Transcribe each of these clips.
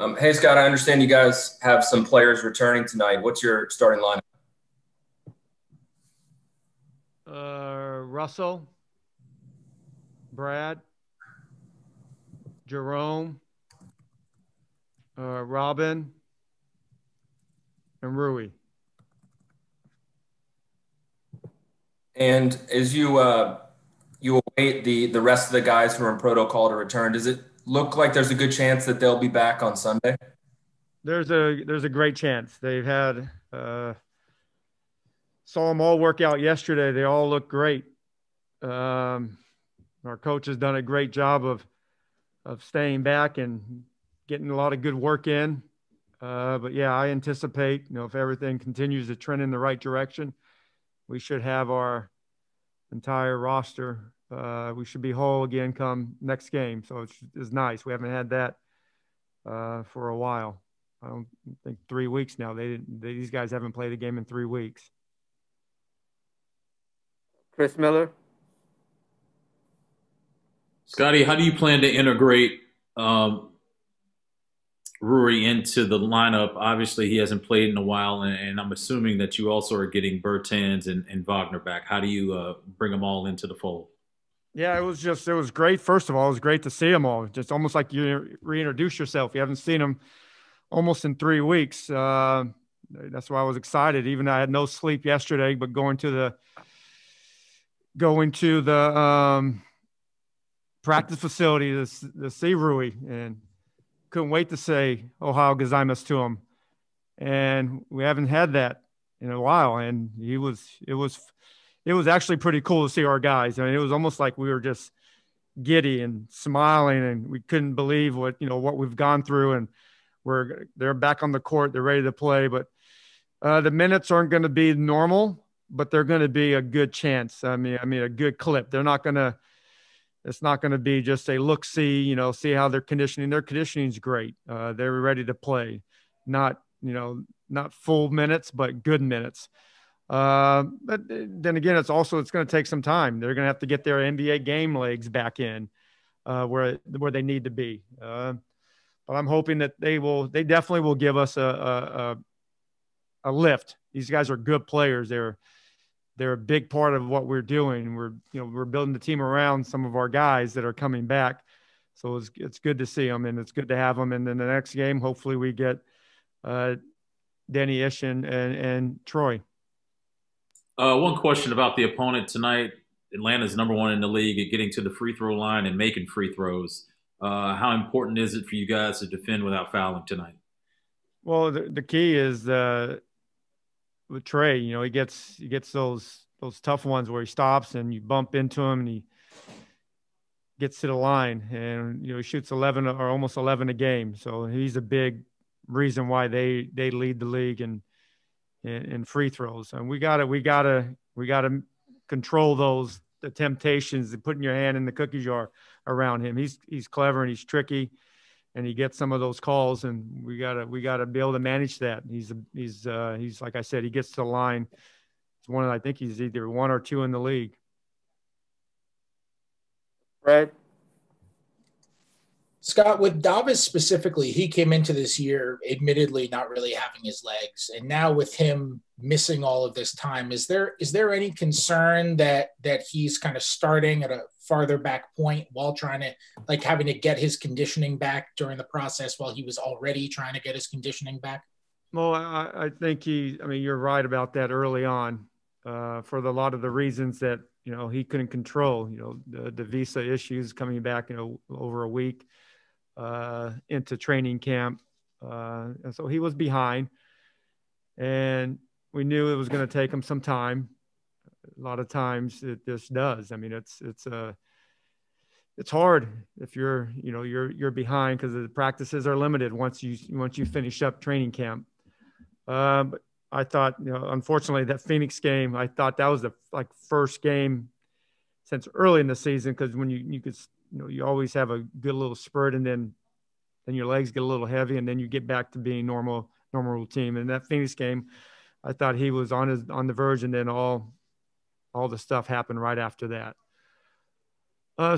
Hey, Scott, I understand you guys have some players returning tonight. What's your starting lineup? Russell, Brad, Jerome, Robin, and Rui. And as you await the rest of the guys who are in protocol to return, does it look like there's a good chance that they'll be back on Sunday? There's a great chance. They've had saw them all work out yesterday. They all look great. Um, our coach has done a great job of staying back and getting a lot of good work in. But yeah, I anticipate, if everything continues to trend in the right direction, we should have our entire roster. We should be whole again come next game. So it's nice. We haven't had that for a while. I don't think 3 weeks now. These guys haven't played a game in 3 weeks. Chris Miller. Scotty, how do you plan to integrate Rory into the lineup? Obviously, he hasn't played in a while, and I'm assuming that you also are getting Bertans and Wagner back. How do you bring them all into the fold? Yeah, it was great. First of all, it was great to see them all. Just almost like you reintroduce yourself. You haven't seen them almost in 3 weeks. That's why I was excited. Even I had no sleep yesterday, but going to the practice facility to see Rui, and couldn't wait to say Ohio Gozaimasu to him. And we haven't had that in a while. And it was actually pretty cool to see our guys. I mean, it was almost like we were just giddy and smiling, and we couldn't believe what we've gone through. And they're back on the court. They're ready to play, but the minutes aren't going to be normal, but they're going to be a good chance. I mean, a good clip. It's not going to be just a look, see how they're conditioning. Their conditioning is great. They're ready to play, not full minutes, but good minutes. But then again, it's going to take some time. They're going to have to get their NBA game legs back in where they need to be. But I'm hoping that they definitely will give us a lift. These guys are good players. They're a big part of what we're doing. We're building the team around some of our guys that are coming back. So it's good to see them, and it's good to have them. And then the next game, hopefully we get Denny Ish and Troy. One question about the opponent tonight. Atlanta's number one in the league at getting to the free throw line and making free throws. How important is it for you guys to defend without fouling tonight? Well, the key is with Trey. He gets those tough ones where he stops and you bump into him and he gets to the line, and he shoots 11 or almost 11 a game. So he's a big reason why they lead the league in free throws. And we gotta control the temptations of putting your hand in the cookie jar around him. He's clever and he's tricky, and he gets some of those calls, and we gotta be able to manage that. He's like I said, he gets to the line. It's I think he's either one or two in the league. Right. Scott, with Davis specifically, he came into this year admittedly not really having his legs, and now with him missing all of this time, is there any concern that he's kind of starting at a farther back point while trying to having to get his conditioning back during the process while he was already trying to get his conditioning back? Well, I think you're right about that early on, for a lot of the reasons that he couldn't control. The visa issues coming back over a week into training camp. And so he was behind, and we knew it was going to take him some time. A lot of times it just does. I mean, it's hard if you're behind, because the practices are limited once you finish up training camp. But I thought, unfortunately, that Phoenix game, I thought that was the first game since early in the season, because when you could, you always have a good little spurt, and then your legs get a little heavy, and then you get back to being normal routine. And that Phoenix game, I thought he was on the verge, and then all the stuff happened right after that.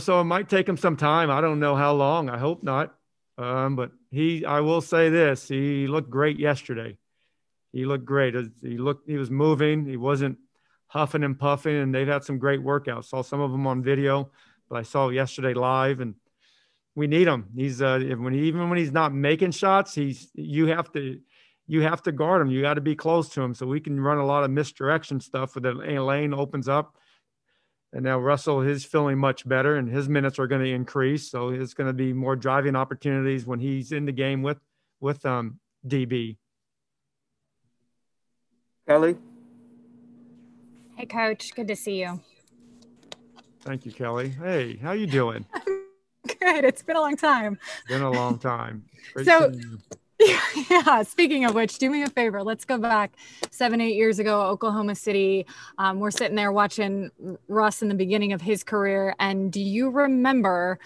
So it might take him some time. I don't know how long. I hope not. But I will say this, he looked great yesterday. He looked great. He was moving. He wasn't huffing and puffing, and they've had some great workouts. Saw some of them on video, but I saw yesterday live, and we need him. He's even when he's not making shots, you have to guard him. You got to be close to him so we can run a lot of misdirection stuff. With the lane opens up, and now Russell is feeling much better, and his minutes are going to increase. So it's going to be more driving opportunities when he's in the game with DB. Kelly? Hey, Coach. Good to see you. Thank you, Kelly. Hey, how you doing? Good. It's been a long time. Been a long time. Great So, seeing you. yeah, speaking of which, do me a favor. Let's go back 7-8 years ago, Oklahoma City. We're sitting there watching Russ in the beginning of his career. And do you remember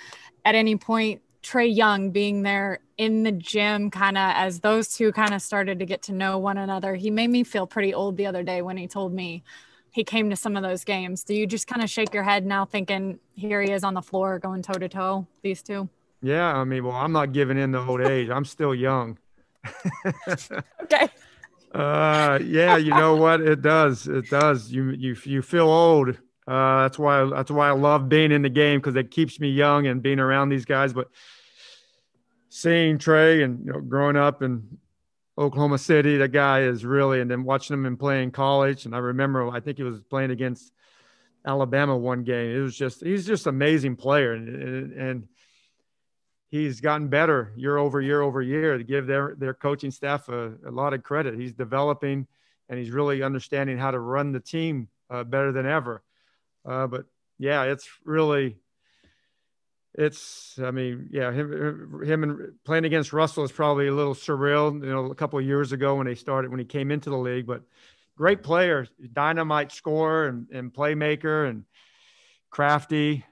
at any point Trae Young being there in the gym kind of as those two kind of started to get to know one another? He made me feel pretty old the other day when he told me he came to some of those games. Do you just kind of shake your head now thinking here he is on the floor going toe to toe, these two? Yeah, I mean, well, I'm not giving in to old age. I'm still young. Okay. Yeah, you know what? It does. It does. You feel old. That's why I love being in the game, because it keeps me young and being around these guys. But seeing Trae and growing up in Oklahoma City, the guy is really, and then watching him and playing college. And I remember, I think he was playing against Alabama one game. He's just an amazing player, and he's gotten better year over year over year. To give their coaching staff a lot of credit. He's developing, and he's really understanding how to run the team better than ever. But yeah, I mean, yeah, him and playing against Russell is probably a little surreal, a couple of years ago when he came into the league. But great player, dynamite scorer and playmaker and crafty,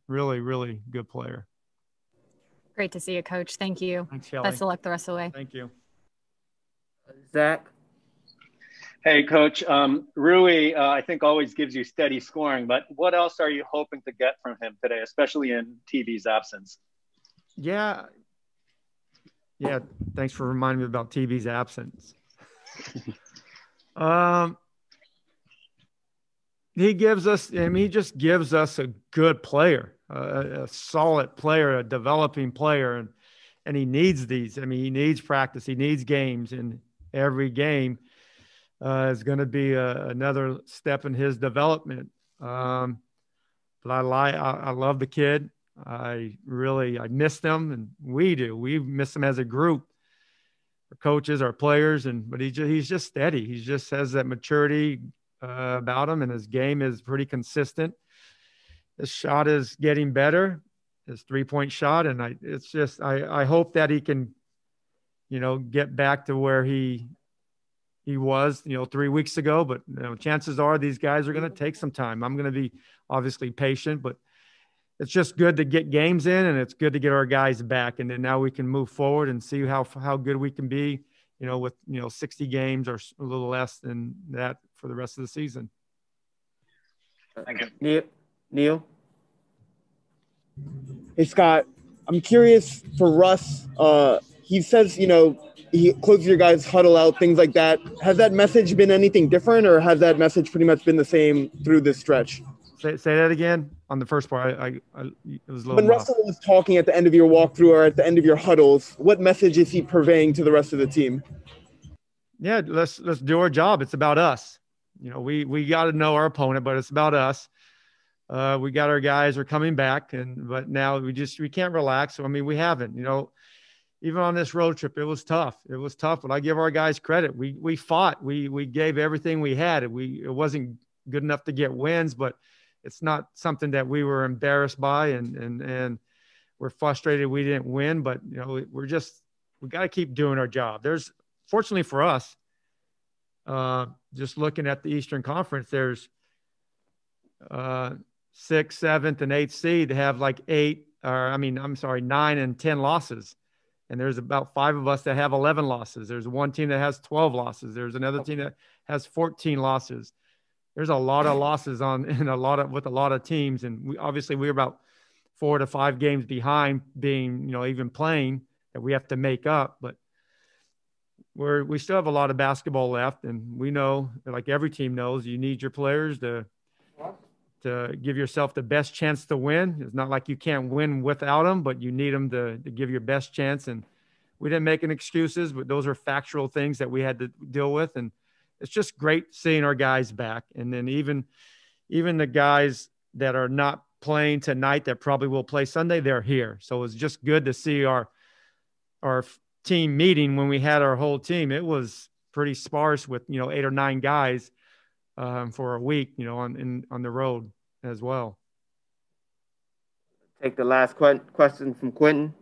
really, really good player. Great to see you, Coach. Thank you. Thanks, Kelly. Best of luck the rest of the way. Thank you. Zach? Hey, Coach. Rui, I think always gives you steady scoring, but what else are you hoping to get from him today, especially in TV's absence? Yeah. Thanks for reminding me about TV's absence. He just gives us a good player, a solid player, a developing player, and he needs these. I mean, he needs practice. He needs games, and every game is going to be another step in his development. But I love the kid. I missed him, and we miss him as a group, our coaches, our players, but he's just steady. He just has that maturity about him, and his game is pretty consistent. His shot is getting better, his 3-point shot, and I hope that he can, get back to where he was, 3 weeks ago. But chances are these guys are going to take some time. I'm going to be obviously patient, but it's just good to get games in, and it's good to get our guys back. And then now we can move forward and see how good we can be, with 60 games or a little less than that for the rest of the season. Thank you. Neil? Hey, Scott, I'm curious for Russ. He says, he closes your guys' huddle out, things like that. Has that message been anything different, or has that message pretty much been the same through this stretch? Say that again on the first part. It was a little. When Russell was talking at the end of your walkthrough or at the end of your huddles, what message is he purveying to the rest of the team? Yeah, let's do our job. It's about us. We got to know our opponent, but it's about us. We got our guys are coming back, but now we can't relax. So, I mean, we haven't. Even on this road trip, it was tough. But I give our guys credit. We fought. We gave everything we had. It wasn't good enough to get wins, but it's not something that we were embarrassed by, and we're frustrated we didn't win. But we got to keep doing our job. Fortunately for us, just looking at the Eastern Conference, there's 6th, 7th, and 8th seed to have 9 and 10 losses. And there's about 5 of us that have 11 losses. There's one team that has 12 losses. There's another team that has 14 losses. There's a lot of losses with a lot of teams. And we're about 4 to 5 games behind being, even playing that we have to make up. But we still have a lot of basketball left. And we know, like every team knows, you need your players to give yourself the best chance to win. It's not like you can't win without them, but you need them to give your best chance. And we didn't make any excuses, but those are factual things that we had to deal with. And it's just great seeing our guys back. And then even the guys that are not playing tonight that probably will play Sunday, they're here. So it's just good to see our team meeting. When we had our whole team, it was pretty sparse with, 8 or 9 guys for a week, on the road as well. Take the last question from Quentin.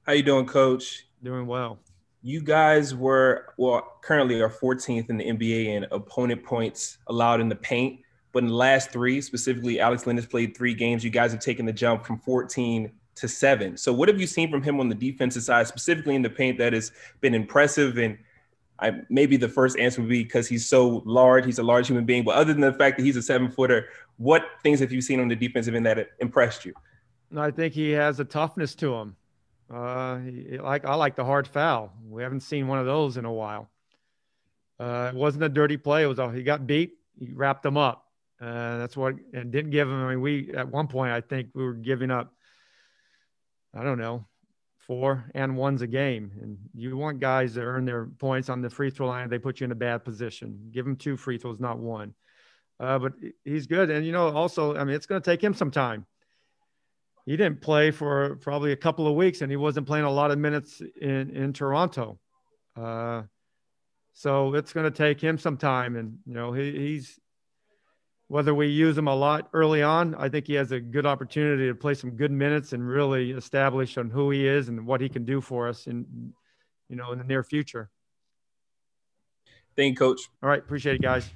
How you doing, Coach? Doing well. You guys currently are 14th in the NBA in opponent points allowed in the paint. But in the last 3, specifically, Alex Len has played 3 games. You guys have taken the jump from 14 to 7. So what have you seen from him on the defensive side, specifically in the paint, that has been impressive? And maybe the first answer would be because he's so large. He's a large human being. But other than the fact that he's a 7-footer, what things have you seen on the defensive end that impressed you? I think he has a toughness to him. I like the hard foul. We haven't seen one of those in a while. It wasn't a dirty play. It was he got beat. He wrapped him up. That's what, and didn't give him. I mean, we at one point I think we were giving up, I don't know, 4 and 1s a game. And you want guys to earn their points on the free throw line. They put you in a bad position. Give him 2 free throws, not 1. But he's good. And also, I mean, it's going to take him some time. He didn't play for probably a couple of weeks, and he wasn't playing a lot of minutes in Toronto. So it's going to take him some time. And, he's, whether we use him a lot early on, I think he has a good opportunity to play some good minutes and really establish on who he is and what he can do for us in the near future. Thank you, Coach. All right. Appreciate it, guys.